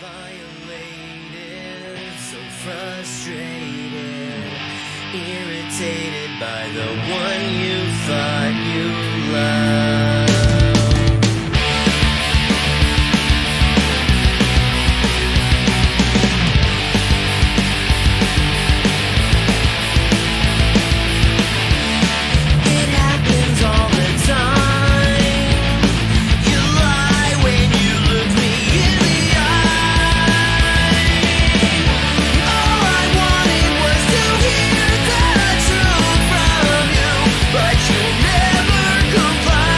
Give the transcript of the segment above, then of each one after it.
Violated, so frustrated, irritated by the one you thought you loved. It happens all the time. You lie when you look me in the eye. All I wanted was to hear the truth from you, but you never comply.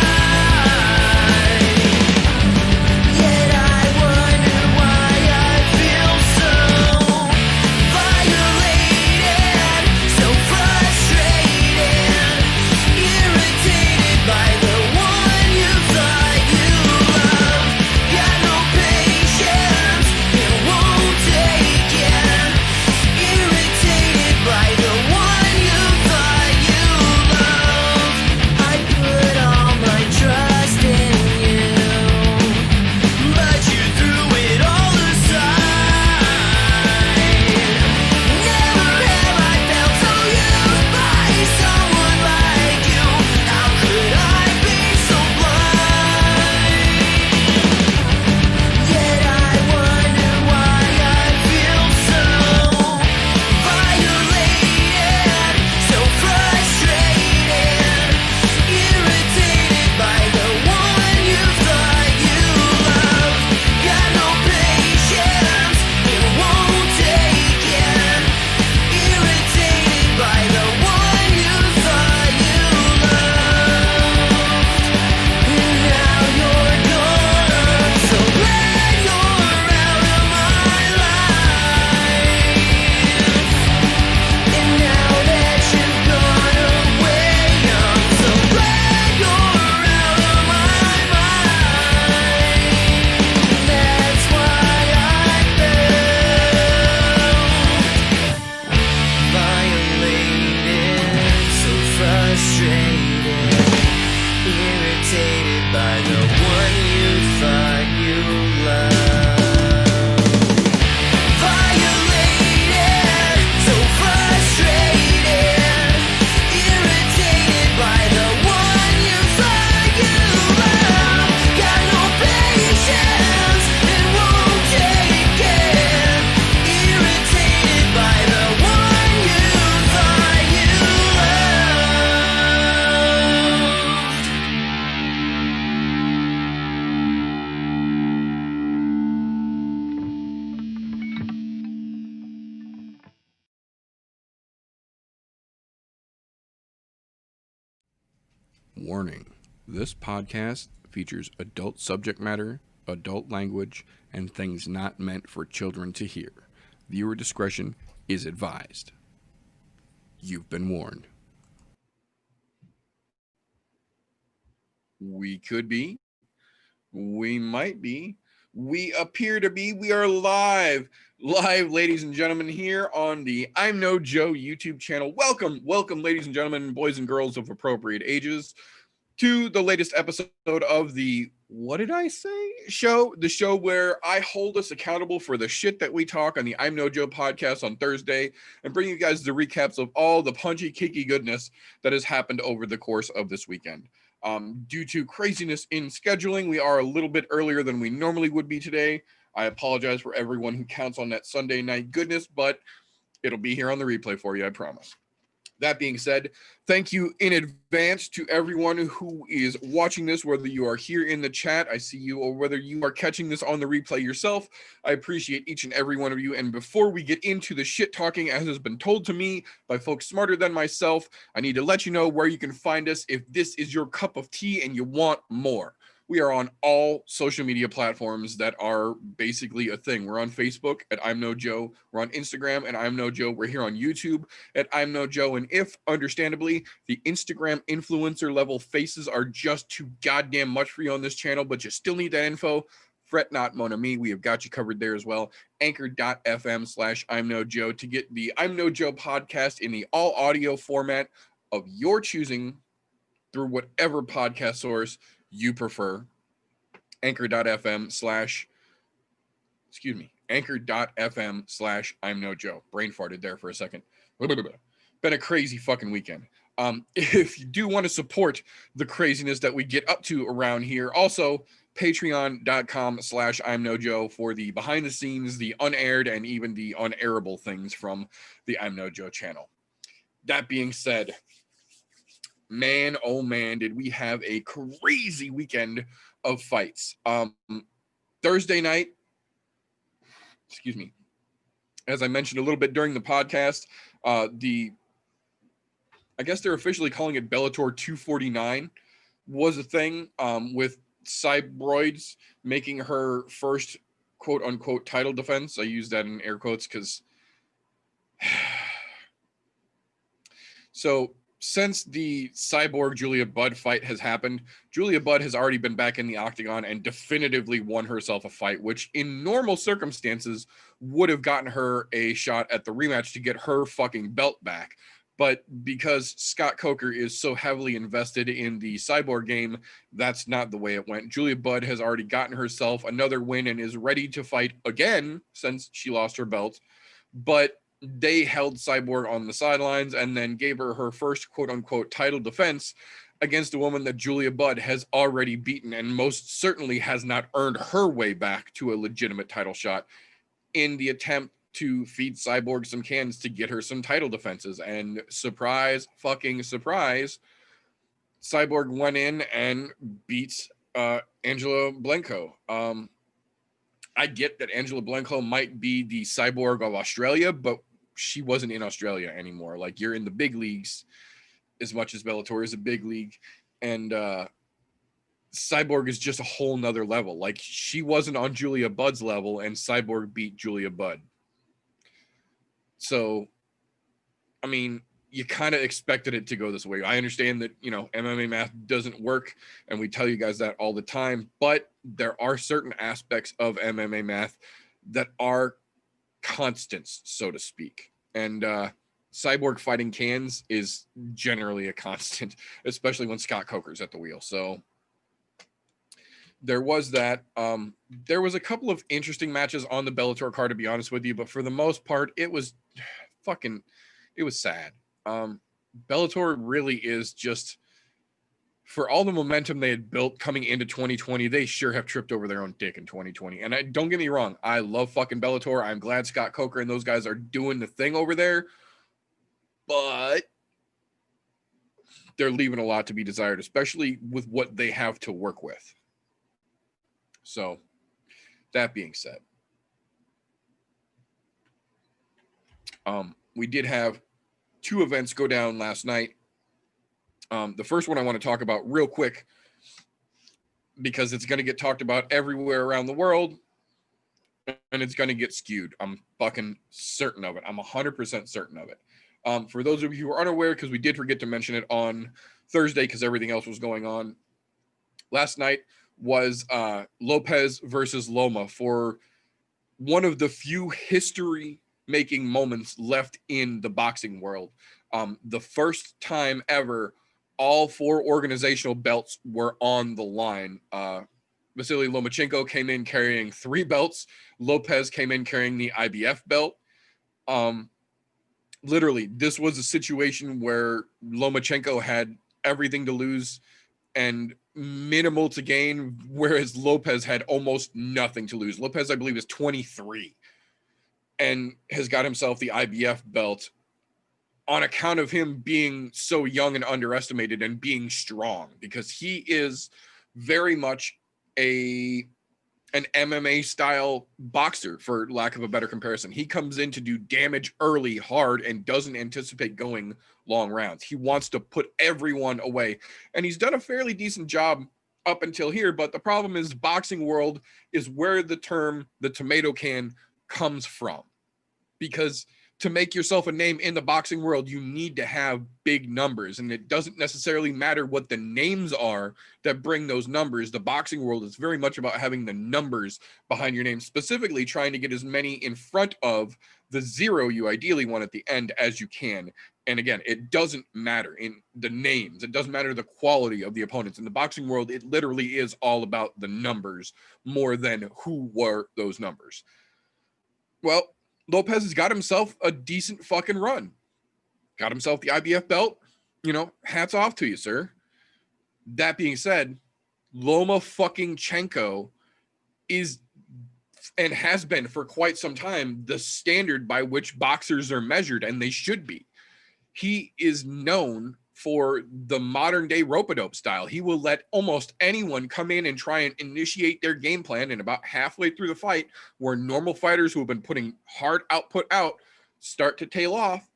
Yet I wonder why I feel so violated, so frustrated, irritated by the one you thought you loved. Got no patience, it won't take it. Irritated by the one you thought you loved. I put all my trust in you, but you threw it all aside. Never have I felt so used by someone like you. How could I be so blind? Yet I wonder why I feel so violated, so frustrated, irritated by the one you thought you loved. Got no patience, it won't take it. Irritated by the one you thought you loved. And now you're gone, so glad you're out of my life. And now that you've gone away, I'm so glad you're out of my mind. That's why I felt violated, so frustrated, irritated by the one you thought you loved. Violated, so frustrated, irritated by the one you thought you loved. Got no patience, it won't take it. Irritated by the one you thought you Warning: this podcast features adult subject matter, adult language, and things not meant for children to hear. Viewer discretion is advised. You've been warned. We could be. We might be. We appear to be. We are live, ladies and gentlemen, here on the I'm No Joe YouTube channel. Welcome, ladies and gentlemen, boys and girls of appropriate ages, to the latest episode of the What Did I Say show, the show where I hold us accountable for the shit that we talk on the I'm No Joe podcast on Thursday and bring you guys the recaps of all the punchy, kicky goodness that has happened over the course of this weekend. Due to craziness in scheduling, we are a little bit earlier than we normally would be today. I apologize for everyone who counts on that Sunday night goodness, but it'll be here on the replay for you, I promise. That being said, thank you in advance to everyone who is watching this, whether you are here in the chat, I see you, or whether you are catching this on the replay yourself. I appreciate each and every one of you. And before we get into the shit talking, as has been told to me by folks smarter than myself, I need to let you know where you can find us if this is your cup of tea and you want more. We are on all social media platforms that are basically a thing. We're on Facebook at I'm No Joe. We're on Instagram at I'm No Joe. We're here on YouTube at I'm No Joe. And if, understandably, the Instagram influencer level faces are just too goddamn much for you on this channel, but you still need that info, fret not, mon ami. We have got you covered there as well. Anchor.fm/I'm No Joe to get the I'm No Joe podcast in the all audio format of your choosing through whatever podcast source you prefer. Anchor.fm/, Anchor.fm/I'm No Joe. Brain farted there for a second. Been a crazy fucking weekend. If you do want to support the craziness that we get up to around here, also patreon.com/I'm No Joe for the behind the scenes, the unaired, and even the unairable things from the I'm No Joe channel. That being said, man, oh man, did we have a crazy weekend of fights. Thursday night, excuse me, as I mentioned a little bit during the podcast, I guess they're officially calling it Bellator 249 was a thing, with Cybroids making her first quote unquote title defense. I use that in air quotes because so since the Cyborg Julia Budd fight has happened, Julia Budd has already been back in the octagon and definitively won herself a fight, which in normal circumstances would have gotten her a shot at the rematch to get her fucking belt back. But because Scott Coker is so heavily invested in the Cyborg game, that's not the way it went. Julia Budd has already gotten herself another win and is ready to fight again since she lost her belt. But they held Cyborg on the sidelines and then gave her her first quote-unquote title defense against a woman that Julia Budd has already beaten and most certainly has not earned her way back to a legitimate title shot in the attempt to feed Cyborg some cans to get her some title defenses. And surprise, fucking surprise, Cyborg went in and beats Angela Blencowe. I get that Angela Blencowe might be the Cyborg of Australia, but she wasn't in Australia anymore. Like, you're in the big leagues as much as Bellator is a big league. And Cyborg is just a whole nother level. Like, she wasn't on Julia Budd's level, and Cyborg beat Julia Budd. So, I mean, you kind of expected it to go this way. I understand that, you know, MMA math doesn't work, and we tell you guys that all the time, but there are certain aspects of MMA math that are constants, so to speak. And Cyborg fighting cans is generally a constant, especially when Scott Coker's at the wheel. So there was that. There was a couple of interesting matches on the Bellator card, to be honest with you, but for the most part, it was sad. Bellator really is just, for all the momentum they had built coming into 2020, they sure have tripped over their own dick in 2020. And don't get me wrong, I love fucking Bellator. I'm glad Scott Coker and those guys are doing the thing over there, but they're leaving a lot to be desired, especially with what they have to work with. So that being said, we did have two events go down last night. The first one I want to talk about real quick because it's going to get talked about everywhere around the world and it's going to get skewed. I'm fucking certain of it. I'm 100% certain of it. For those of you who are unaware, because we did forget to mention it on Thursday because everything else was going on, last night was Lopez versus Loma for one of the few history-making moments left in the boxing world. The first time ever all four organizational belts were on the line. Vasily Lomachenko came in carrying 3 belts. Lopez came in carrying the IBF belt. Literally, this was a situation where Lomachenko had everything to lose and minimal to gain, whereas Lopez had almost nothing to lose. Lopez, I believe, is 23 and has got himself the IBF belt on account of him being so young and underestimated and being strong, because he is very much an MMA style boxer, for lack of a better comparison. He comes in to do damage early, hard, and doesn't anticipate going long rounds. He wants to put everyone away, and he's done a fairly decent job up until here. But the problem is, boxing world is where the term the tomato can comes from, because to make yourself a name in the boxing world, you need to have big numbers, and it doesn't necessarily matter what the names are that bring those numbers. The boxing world is very much about having the numbers behind your name, specifically trying to get as many in front of the 0 you ideally want at the end as you can. And again, it doesn't matter in the names. It doesn't matter the quality of the opponents. In the boxing world, it literally is all about the numbers more than who were those numbers. Well, Lopez has got himself a decent fucking run. Got himself the IBF belt. You know, hats off to you, sir. That being said, Loma fucking Chenko is and has been for quite some time the standard by which boxers are measured, and they should be. He is known for the modern day rope-a-dope style. He will let almost anyone come in and try and initiate their game plan, and about halfway through the fight, where normal fighters who have been putting hard output out start to tail off,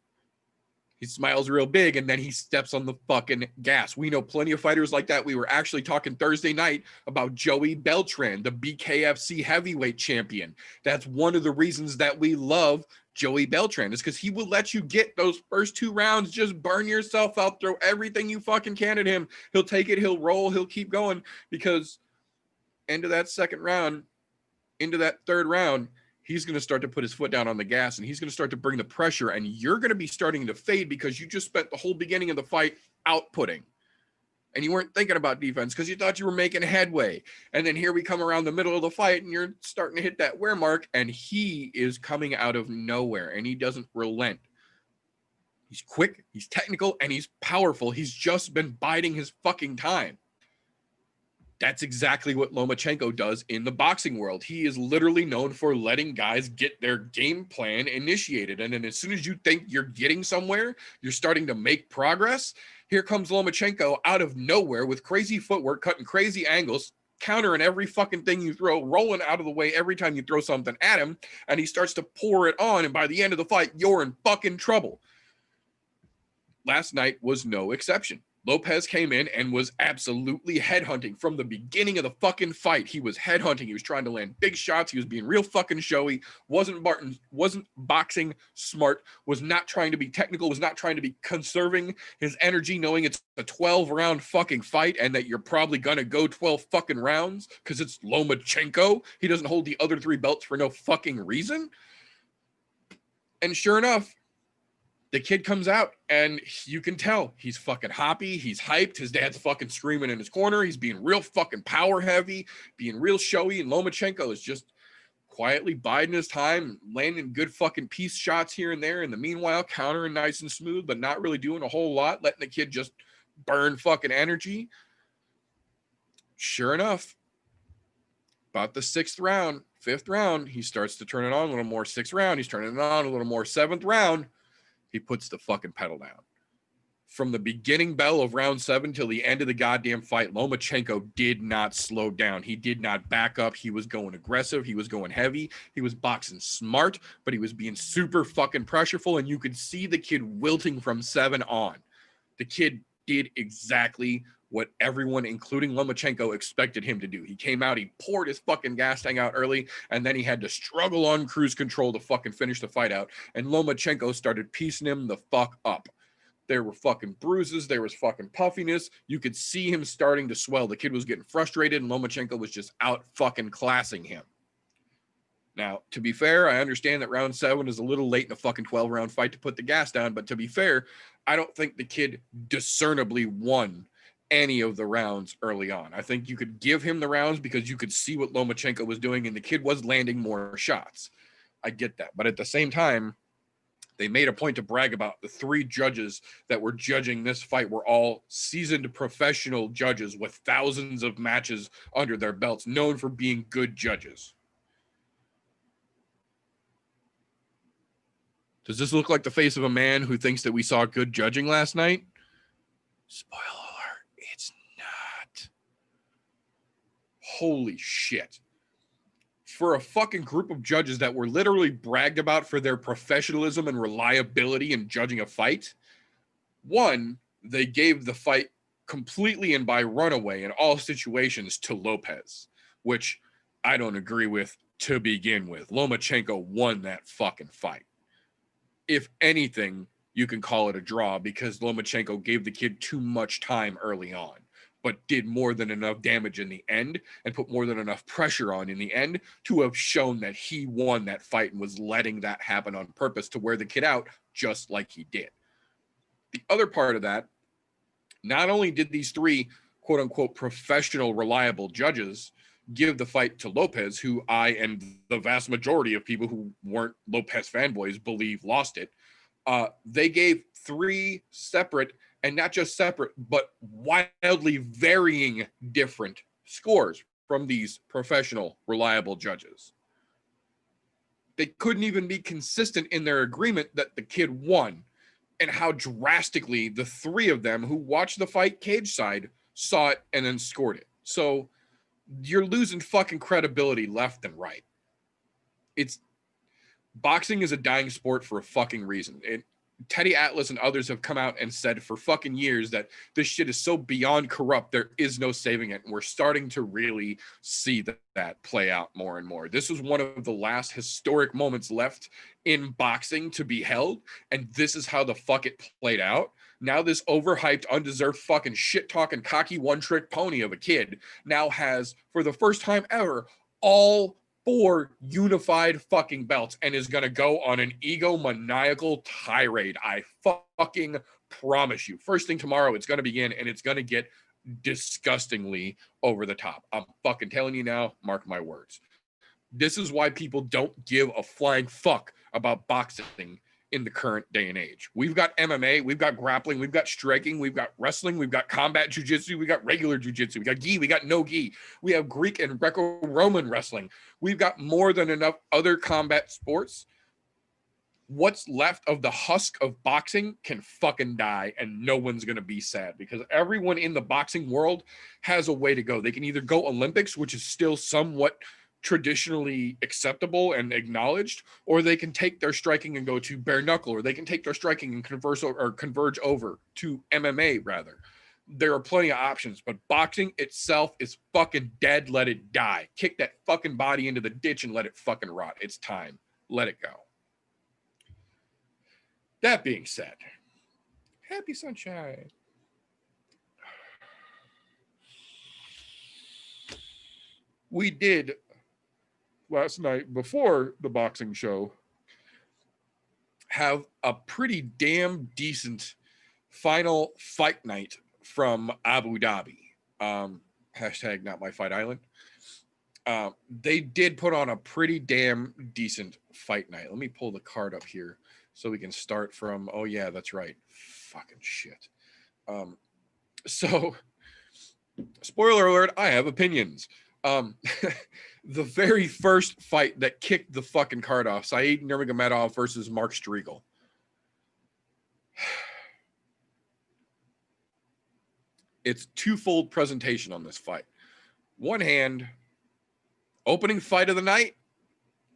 he smiles real big, and then he steps on the fucking gas. We know plenty of fighters like that. We were actually talking Thursday night about Joey Beltran, the BKFC heavyweight champion. That's one of the reasons that we love Joey Beltran, is because he will let you get those first 2 rounds, just burn yourself out, throw everything you fucking can at him. He'll take it, he'll roll, he'll keep going, because into that second round, into that third round, he's going to start to put his foot down on the gas, and he's going to start to bring the pressure, and you're going to be starting to fade because you just spent the whole beginning of the fight outputting, and you weren't thinking about defense because you thought you were making headway. And then here we come around the middle of the fight, and you're starting to hit that wear mark, and he is coming out of nowhere, and he doesn't relent. He's quick, he's technical, and he's powerful. He's just been biding his fucking time. That's exactly what Lomachenko does in the boxing world. He is literally known for letting guys get their game plan initiated. And then as soon as you think you're getting somewhere, you're starting to make progress, here comes Lomachenko out of nowhere with crazy footwork, cutting crazy angles, countering every fucking thing you throw, rolling out of the way every time you throw something at him, and he starts to pour it on, and by the end of the fight, you're in fucking trouble. Last night was no exception. Lopez came in and was absolutely headhunting from the beginning of the fucking fight. He was headhunting. He was trying to land big shots. He was being real fucking showy. Wasn't boxing smart. Was not trying to be technical. Was not trying to be conserving his energy, knowing it's a 12-round fucking fight and that you're probably gonna go 12 fucking rounds because it's Lomachenko. He doesn't hold the other 3 belts for no fucking reason. And sure enough, the kid comes out, and you can tell he's fucking hoppy. He's hyped. His dad's fucking screaming in his corner. He's being real fucking power heavy, being real showy. And Lomachenko is just quietly biding his time, landing good fucking piece shots here and there. In the meanwhile, countering nice and smooth, but not really doing a whole lot, letting the kid just burn fucking energy. Sure enough, about the 6th round, 5th round, he starts to turn it on a little more. 6th round, he's turning it on a little more. 7th round, he puts the fucking pedal down. From the beginning bell of round 7 till the end of the goddamn fight, Lomachenko did not slow down. He did not back up. He was going aggressive. He was going heavy. He was boxing smart, but he was being super fucking pressureful, and you could see the kid wilting from 7 on. The kid did exactly what everyone, including Lomachenko, expected him to do. He came out, he poured his fucking gas tank out early, and then he had to struggle on cruise control to fucking finish the fight out. And Lomachenko started piecing him the fuck up. There were fucking bruises. There was fucking puffiness. You could see him starting to swell. The kid was getting frustrated, and Lomachenko was just out fucking classing him. Now, to be fair, I understand that round 7 is a little late in a fucking 12-round fight to put the gas down, but to be fair, I don't think the kid discernibly won any of the rounds early on. I think you could give him the rounds because you could see what Lomachenko was doing, and the kid was landing more shots. I get that. But at the same time, they made a point to brag about the 3 judges that were judging this fight were all seasoned professional judges with thousands of matches under their belts, known for being good judges. Does this look like the face of a man who thinks that we saw good judging last night? Spoiler alert, it's not. Holy shit. For a fucking group of judges that were literally bragged about for their professionalism and reliability in judging a fight, one, they gave the fight completely and by runaway in all situations to Lopez, which I don't agree with to begin with. Lomachenko won that fucking fight. If anything, you can call it a draw because Lomachenko gave the kid too much time early on, but did more than enough damage in the end and put more than enough pressure on in the end to have shown that he won that fight and was letting that happen on purpose to wear the kid out just like he did. The other part of that, not only did these 3 quote unquote professional, reliable judges give the fight to Lopez, who I and the vast majority of people who weren't Lopez fanboys believe lost it. They gave 3 separate, and not just separate, but wildly varying different scores from these professional, reliable judges. They couldn't even be consistent in their agreement that the kid won, and how drastically the 3 of them who watched the fight cage side saw it and then scored it. So you're losing fucking credibility left and right. It's boxing is a dying sport for a fucking reason. Teddy Atlas and others have come out and said for fucking years that this shit is so beyond corrupt, there is no saving it. And we're starting to really see that play out more and more. This was one of the last historic moments left in boxing to be held. And this is how the fuck it played out. Now this overhyped, undeserved fucking shit-talking, cocky one-trick pony of a kid now has, for the first time ever, all 4 unified fucking belts and is going to go on an egomaniacal tirade. I fucking promise you. First thing tomorrow, it's going to begin, and it's going to get disgustingly over the top. I'm fucking telling you now, mark my words. This is why people don't give a flying fuck about boxing in the current day and age. We've got MMA, we've got grappling, we've got striking, we've got wrestling, we've got combat jiu-jitsu, we got regular jiu-jitsu, we got gi, we got no gi, we have Greek and Greco-Roman wrestling. We've got more than enough other combat sports. What's left of the husk of boxing can fucking die, and no one's going to be sad, because everyone in the boxing world has a way to go. They can either go Olympics, which is still somewhat traditionally acceptable and acknowledged, or they can take their striking and go to bare knuckle, or they can take their striking and converge over to MMA rather. There are plenty of options, but boxing itself is fucking dead. Let it die. Kick that fucking body into the ditch and let it fucking rot. It's time. Let it go. That being said, happy sunshine. We did last night before the boxing show have a pretty damn decent final fight night from Abu Dhabi. Hashtag not my fight island. They did put on a pretty damn decent fight night. Let me pull the card up here so we can start from, oh yeah, that's right. Fucking shit. So spoiler alert, I have opinions. The very first fight that kicked the fucking card off, Said Nurmagomedov versus Mark Striegel. It's twofold presentation on this fight. One hand, opening fight of the night,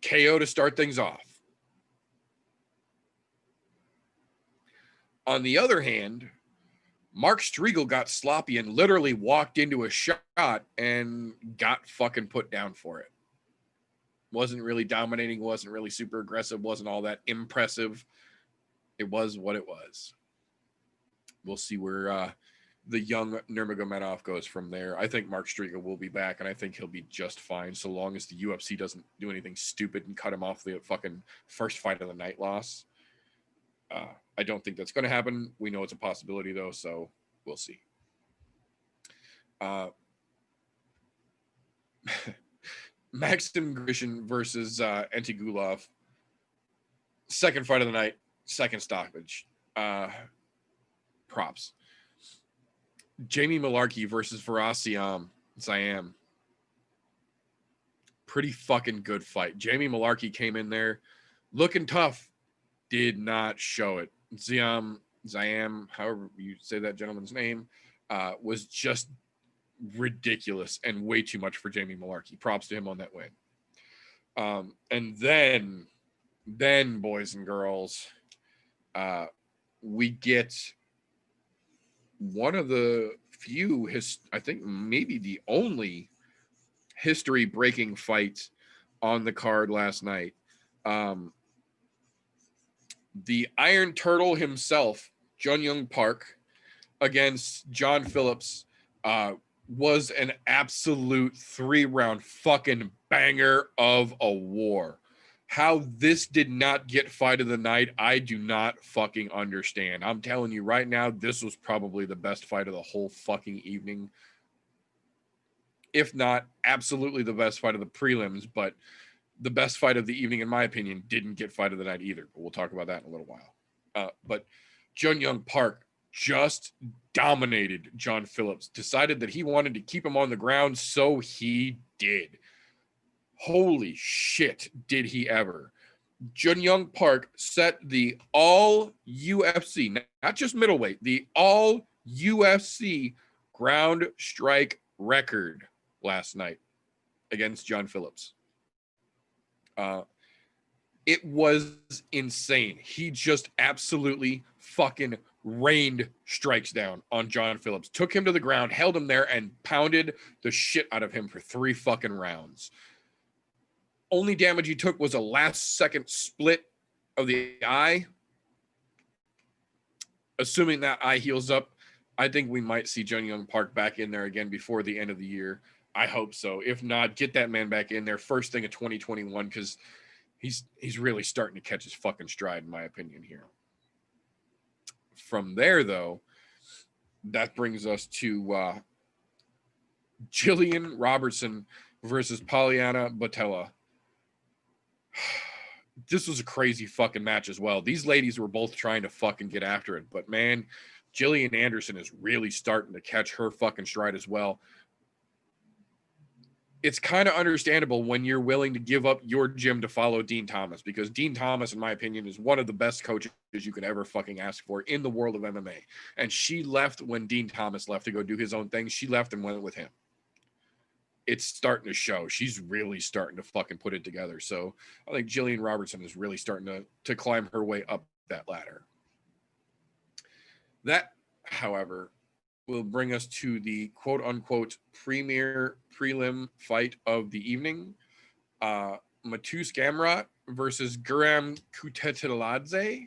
KO to start things off. On the other hand, Mark Striegel got sloppy and literally walked into a shot and got fucking put down for it. Wasn't really dominating, wasn't really super aggressive, wasn't all that impressive. It was what it was. We'll see where the young Nurmagomedov goes from there. I think Mark Striegel will be back, and I think he'll be just fine so long as the UFC doesn't do anything stupid and cut him off the fucking first fight of the night loss. I don't think that's going to happen. We know it's a possibility, though, so we'll see. Maxim Grishin versus Antigulov. Second fight of the night, second stoppage. Props. Jamie Malarkey versus Faraz Ziam. Pretty fucking good fight. Jamie Malarkey came in there looking tough. Did not show it. Ziam, however you say that gentleman's name, was just ridiculous and way too much for Jamie Malarkey. Props to him on that win. And then, boys and girls, we get one of the few, I think maybe the only history-breaking fight on the card last night. The Iron Turtle himself, Jun-Young Park, against John Phillips, was an absolute 3-round fucking banger of a war. How this did not get fight of the night, I do not fucking understand. I'm telling you right now, this was probably the best fight of the whole fucking evening. if not absolutely the best fight of the prelims, but the best fight of the evening, in my opinion, didn't get fight of the night either. But we'll talk about that in a little while. But Jun Young Park just dominated John Phillips, decided that he wanted to keep him on the ground, so he did. Holy shit, did he ever. Jun Young Park set the all UFC, not just middleweight, the all UFC ground strike record last night against John Phillips. It was insane. He just absolutely fucking rained strikes down on John Phillips, took him to the ground, held him there, and pounded the shit out of him for 3 fucking rounds. Only damage he took was a last second split of the eye. Assuming that eye heals up, I think we might see Jun Young Park back in there again before the end of the year. I hope so. If not, get that man back in there first thing of 2021, because he's really starting to catch his fucking stride, in my opinion, here. From there, though, that brings us to Jillian Robertson versus Polyana Botella. This was a crazy fucking match as well. These ladies were both trying to fucking get after it, but man, Jillian Anderson is really starting to catch her fucking stride as well. It's kind of understandable when you're willing to give up your gym to follow Dean Thomas, because Dean Thomas, in my opinion, is one of the best coaches you could ever fucking ask for in the world of MMA. And she left when Dean Thomas left to go do his own thing. She left and went with him. It's starting to show. She's really starting to fucking put it together. So I think Jillian Robertson is really starting to climb her way up that ladder. That, however, will bring us to the quote-unquote premier prelim fight of the evening. Matus Gamrot versus Guram Kutateladze.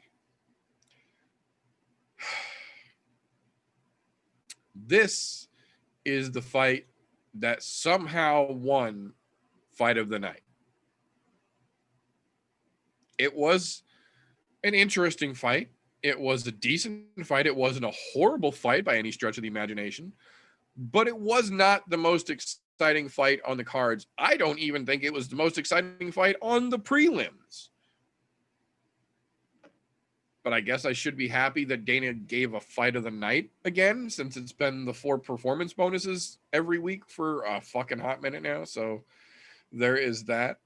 This is the fight that somehow won fight of the night. It was an interesting fight. It was a decent fight. It wasn't a horrible fight by any stretch of the imagination, but it was not the most exciting fight on the cards. I don't even think it was the most exciting fight on the prelims. But I guess I should be happy that Dana gave a fight of the night again, since it's been the 4 performance bonuses every week for a fucking hot minute now. So there is that.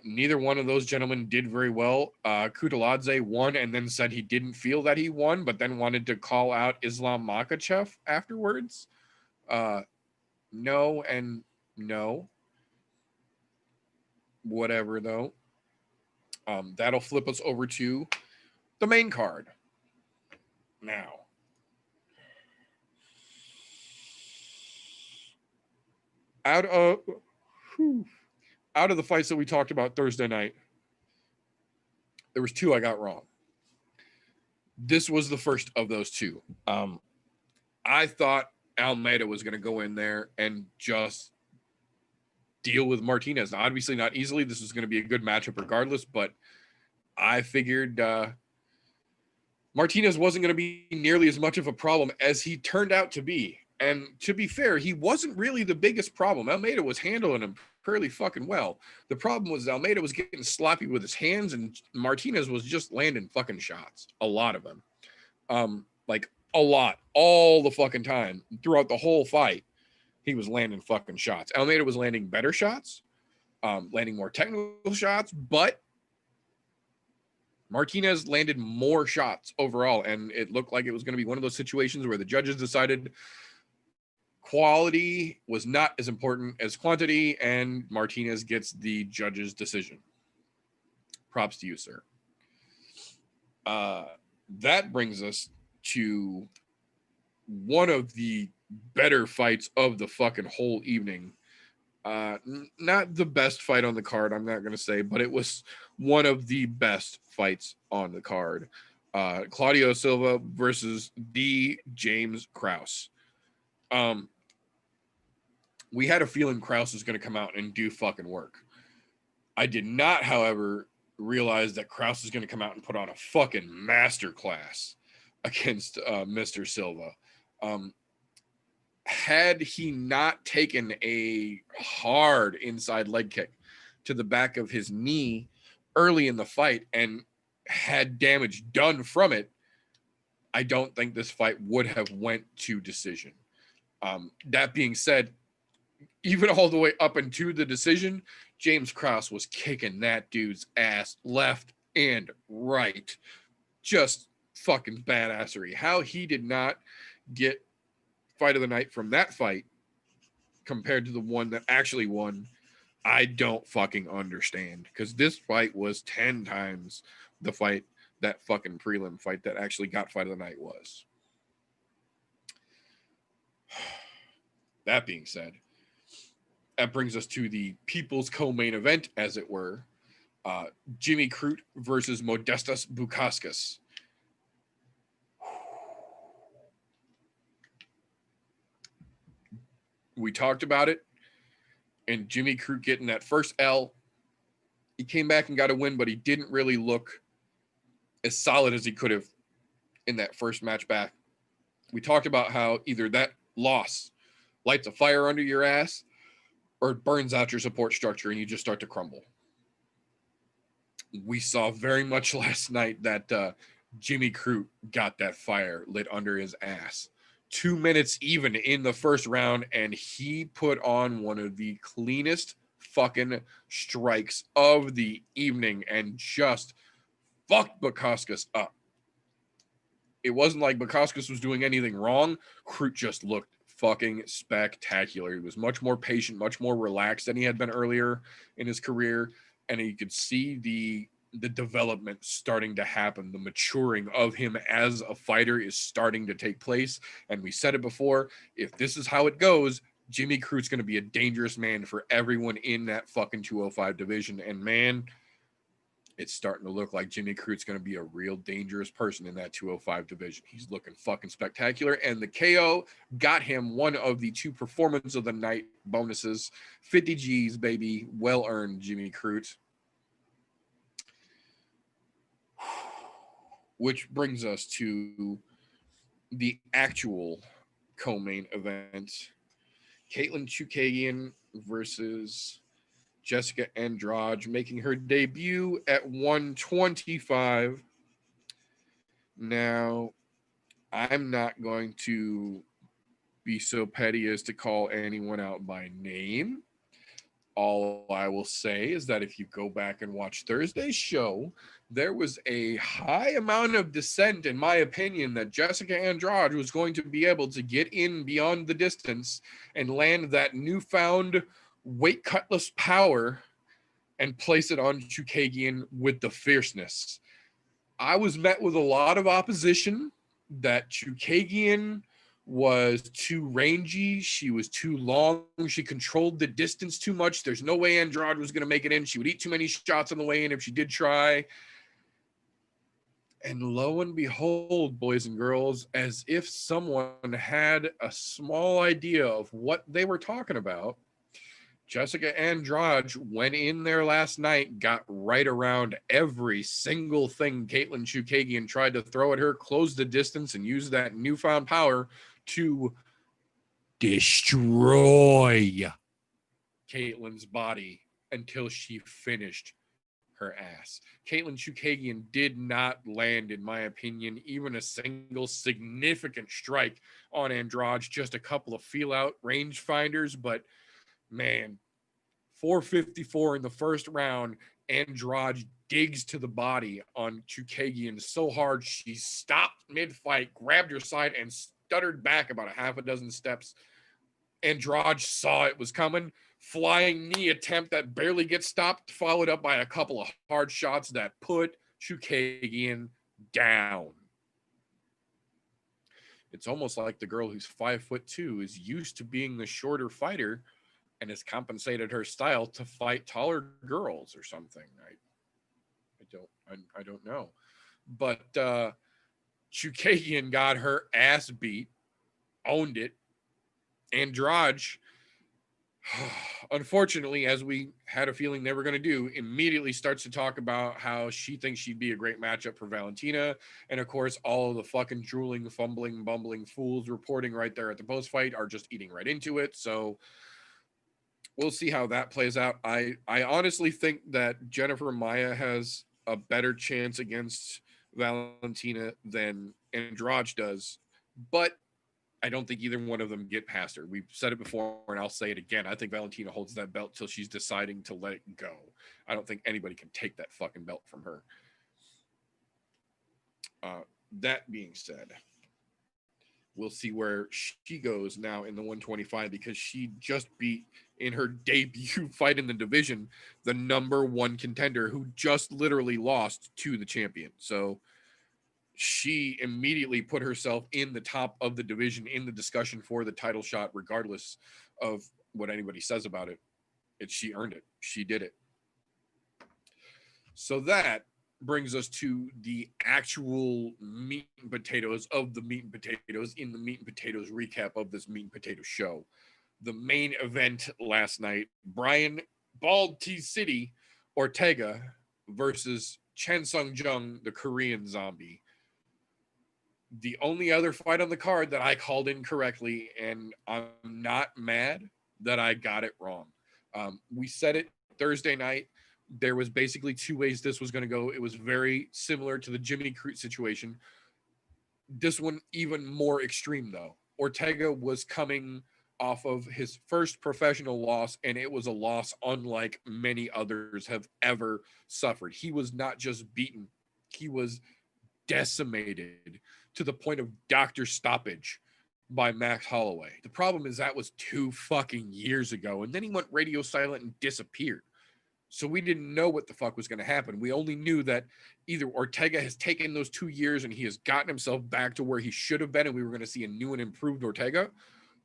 Neither one of those gentlemen did very well. Kutateladze won and then said he didn't feel that he won, but then wanted to call out Islam Makhachev afterwards. No and no. Whatever, though. That'll flip us over to the main card. Now, out of the fights that we talked about Thursday night, there was 2 I got wrong. This was the first of those 2. I thought Almeida was going to go in there and just deal with Martinez. Now, obviously not easily. This was going to be a good matchup regardless, but I figured Martinez wasn't going to be nearly as much of a problem as he turned out to be. And to be fair, he wasn't really the biggest problem. Almeida was handling him fairly fucking well. The problem was Almeida was getting sloppy with his hands, and Martinez was just landing fucking shots. A lot of them. Like a lot. All the fucking time. Throughout the whole fight, he was landing fucking shots. Almeida was landing better shots, landing more technical shots, but Martinez landed more shots overall, and it looked like it was going to be one of those situations where the judges decided quality was not as important as quantity, and Martinez gets the judge's decision. Props to you, sir. That brings us to one of the better fights of the fucking whole evening. Not the best fight on the card, I'm not going to say, but it was one of the best fights on the card. Claudio Silva versus the James Krause. We had a feeling Krause was going to come out and do fucking work. I did not, however, realize that Krause was going to come out and put on a fucking masterclass against Mr. Silva. had he not taken a hard inside leg kick to the back of his knee early in the fight and had damage done from it, I don't think this fight would have went to decision. That being said, even all the way up into the decision, James Krause was kicking that dude's ass left and right. Just fucking badassery. How he did not get fight of the night from that fight compared to the one that actually won, I don't fucking understand. Because this fight was 10 times the fight that fucking prelim fight that actually got fight of the night was. That being said, that brings us to the people's co-main event, as it were. Jimmy Crute versus Modestas Bukauskas. We talked about it, and Jimmy Crute getting that first L. He came back and got a win, but he didn't really look as solid as he could have in that first match back. We talked about how either that loss lights a fire under your ass or it burns out your support structure and you just start to crumble. We saw very much last night that Jimmy Crute got that fire lit under his ass. 2 minutes even in the first round, and he put on one of the cleanest fucking strikes of the evening and just fucked Bukauskas up. It wasn't like Bukauskas was doing anything wrong. Crute just looked fucking spectacular. He was much more patient, much more relaxed than he had been earlier in his career, and you could see the development starting to happen. The maturing of him as a fighter is starting to take place. And we said it before, if this is how it goes, Jimmy Crute's going to be a dangerous man for everyone in that fucking 205 division. And man, it's starting to look like Jimmy Crute's going to be a real dangerous person in that 205 division. He's looking fucking spectacular. And the KO got him one of the 2 performance of the night bonuses. 50 G's, baby. Well earned, Jimmy Crute. Which brings us to the actual co-main event. Katlyn Chookagian versus Jessica Andrade, making her debut at 125. Now, I'm not going to be so petty as to call anyone out by name. All I will say is that if you go back and watch Thursday's show, there was a high amount of dissent, in my opinion, that Jessica Andrade was going to be able to get in beyond the distance and land that newfound weight cutlass power and place it on Chookagian with the fierceness. I was met with a lot of opposition that Chookagian was too rangy. She was too long. She controlled the distance too much. There's no way Andrade was going to make it in. She would eat too many shots on the way in if she did try. And lo and behold, boys and girls, as if someone had a small idea of what they were talking about, Jessica Andrade went in there last night, got right around every single thing Katlyn Chookagian tried to throw at her, closed the distance, and used that newfound power to destroy Katlyn's body until she finished her ass. Katlyn Chookagian did not land, in my opinion, even a single significant strike on Andrade, just a couple of feel-out rangefinders, but man, 454 in the first round. Andrade digs to the body on Chookagian so hard she stopped mid-fight, grabbed her side, and stuttered back about a half a dozen steps. Andrade saw it was coming. Flying knee attempt that barely gets stopped, followed up by a couple of hard shots that put Chookagian down. It's almost like the girl who's 5'2" is used to being the shorter fighter and has compensated her style to fight taller girls or something. I don't know. But Chookagian got her ass beat, owned it. Andrade unfortunately, as we had a feeling they were going to do, immediately starts to talk about how she thinks she'd be a great matchup for Valentina. And of course, all of the fucking drooling, fumbling, bumbling fools reporting right there at the post fight are just eating right into it. So we'll see how that plays out. I honestly think that Jennifer Maya has a better chance against Valentina than Andrade does, but I don't think either one of them get past her. We've said it before, and I'll say it again. I think Valentina holds that belt till she's deciding to let it go. I don't think anybody can take that fucking belt from her. That being said, we'll see where she goes now in the 125 because she just beat in her debut fight in the division the number one contender who just literally lost to the champion. So she immediately put herself in the top of the division in the discussion for the title shot, regardless of what anybody says about it. She earned it. She did it. So that brings us to the actual meat and potatoes of the meat and potatoes in the meat and potatoes recap of this meat and potato show. The main event last night, Brian Bald T City Ortega versus Chen Sung Jung, the Korean zombie. The only other fight on the card that I called incorrectly, and I'm not mad that I got it wrong. We said it Thursday night. There was basically two ways this was going to go. It was very similar to the Jimmy Crute situation. This one even more extreme, though. Ortega was coming off of his first professional loss, and it was a loss unlike many others have ever suffered. He was not just beaten, he was decimated to the point of doctor stoppage by Max Holloway. The problem is that was 2 fucking years ago, and then he went radio silent and disappeared. So we didn't know what the fuck was going to happen. We only knew that either Ortega has taken those 2 years and he has gotten himself back to where he should have been, and we were going to see a new and improved Ortega,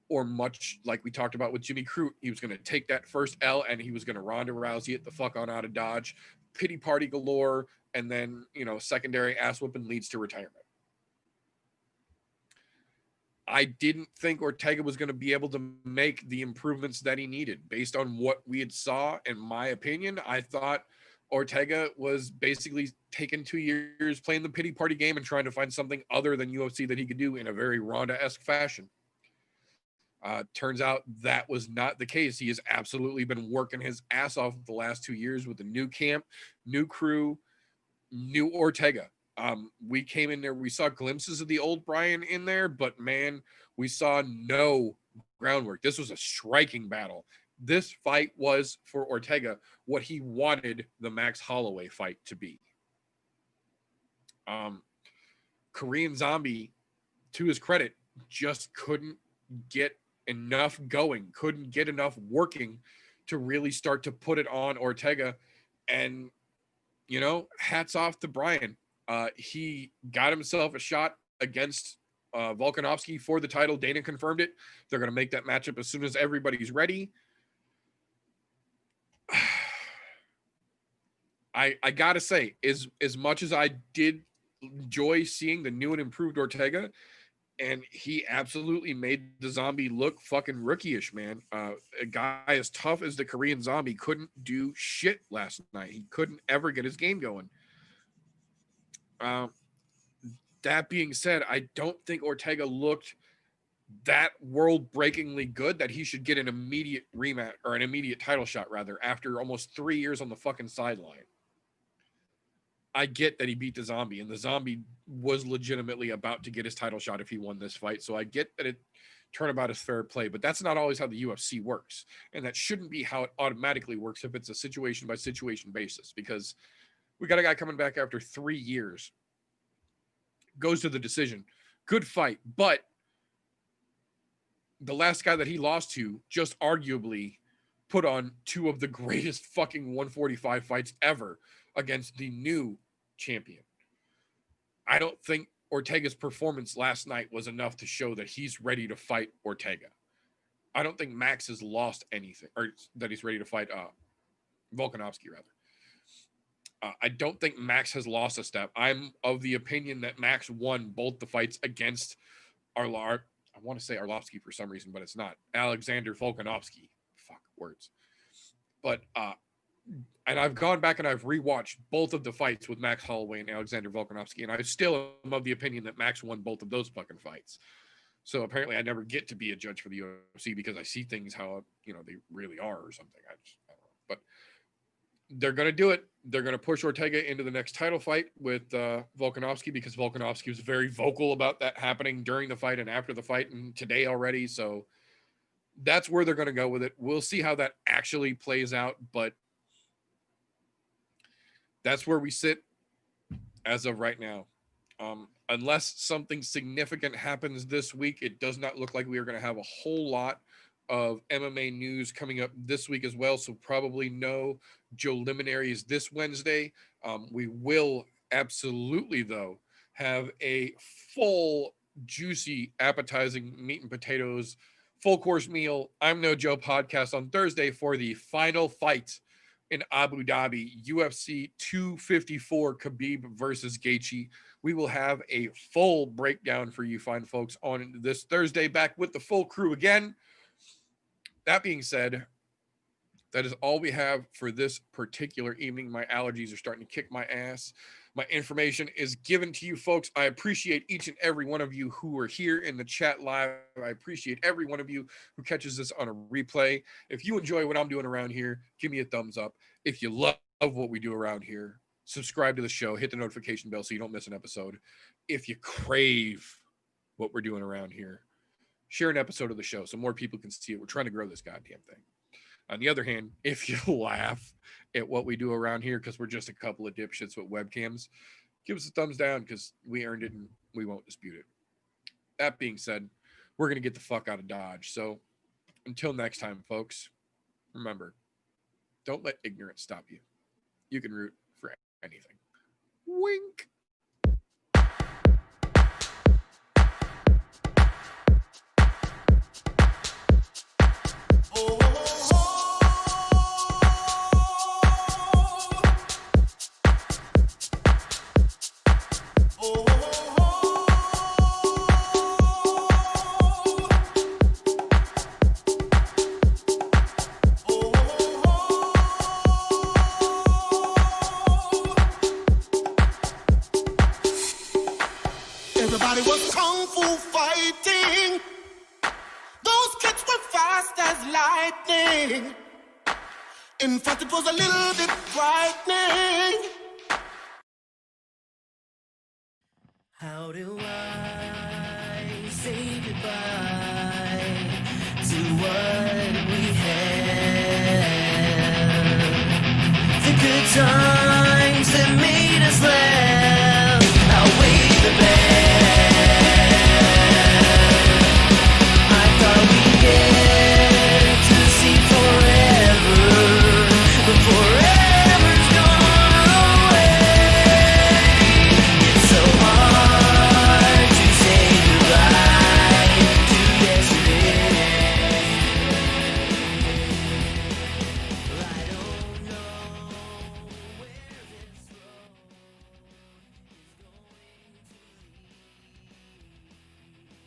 or much like we talked about with Jimmy Crute, he was going to take that first L and he was going to Ronda Rousey it the fuck on out of Dodge, pity party galore, and then, secondary ass whooping leads to retirement. I didn't think Ortega was going to be able to make the improvements that he needed based on what we had saw. In my opinion, I thought Ortega was basically taking 2 years playing the pity party game and trying to find something other than UFC that he could do in a very Ronda-esque fashion. Turns out that was not the case. He has absolutely been working his ass off the last 2 years with a new camp, new crew, new Ortega. We came in there, we saw glimpses of the old Brian in there, but man, we saw no groundwork. This was a striking battle. This fight was for Ortega what he wanted the Max Holloway fight to be. Korean Zombie, to his credit, just couldn't get enough going, couldn't get enough working to really start to put it on Ortega. And, hats off to Brian. He got himself a shot against Volkanovski for the title. Dana confirmed it. They're going to make that matchup as soon as everybody's ready. I got to say, as much as I did enjoy seeing the new and improved Ortega, and he absolutely made the zombie look fucking rookie-ish, man. A guy as tough as the Korean Zombie couldn't do shit last night. He couldn't ever get his game going. That being said, I don't think Ortega looked that world-breakingly good that he should get an immediate rematch, or an immediate title shot, rather, after almost 3 years on the fucking sideline. I get that he beat the zombie, and the zombie was legitimately about to get his title shot if he won this fight. So I get that turnabout is fair play, but that's not always how the UFC works. And that shouldn't be how it automatically works if it's a situation by situation basis, because we got a guy coming back after 3 years, goes to the decision. Good fight, but the last guy that he lost to just arguably put on 2 of the greatest fucking 145 fights ever against the new champion. I don't think Ortega's performance last night was enough to show that he's ready to fight Ortega. I don't think Max has lost anything, or that he's ready to fight Volkanovski, rather. I don't think Max has lost a step. I'm of the opinion that Max won both the fights against I want to say Arlovsky for some reason, but it's not. Alexander Volkanovski. words. But and I've gone back and I've rewatched both of the fights with Max Holloway and Alexander Volkanovski, and I still am of the opinion that Max won both of those fucking fights. So apparently I never get to be a judge for the UFC because I see things how, you know, they really are or something. I don't know. But they're going to do it. They're going to push Ortega into the next title fight with Volkanovski, because Volkanovski was very vocal about that happening during the fight and after the fight and today already. So that's where they're going to go with it. We'll see how that actually plays out, but that's where we sit as of right now. Unless something significant happens this week, it does not look like we are going to have a whole lot of MMA news coming up this week as well. So probably no Joe Liminaries this Wednesday. We will absolutely, though, have a full, juicy, appetizing meat and potatoes, full course meal, I'm No Joe podcast on Thursday for the final fight in Abu Dhabi, UFC 254, Khabib versus Gaethje. We will have a full breakdown for you fine folks on this Thursday, back with the full crew again. That being said, that is all we have for this particular evening. My allergies are starting to kick my ass. My information is given to you folks. I appreciate each and every one of you who are here in the chat live. I appreciate every one of you who catches this on a replay. If you enjoy what I'm doing around here, give me a thumbs up. If you love what we do around here, subscribe to the show, hit the notification bell so you don't miss an episode. If you crave what we're doing around here, share an episode of the show so more people can see it. We're trying to grow this goddamn thing. On the other hand, if you laugh at what we do around here because we're just a couple of dipshits with webcams, give us a thumbs down because we earned it and we won't dispute it. That being said, we're going to get the fuck out of Dodge. So until next time, folks, remember, don't let ignorance stop you. You can root for anything. Wink. Everybody was kung fu fighting. Those kids were fast as lightning. In fact, it was a little bit frightening. How do I say goodbye to what we had? The good times.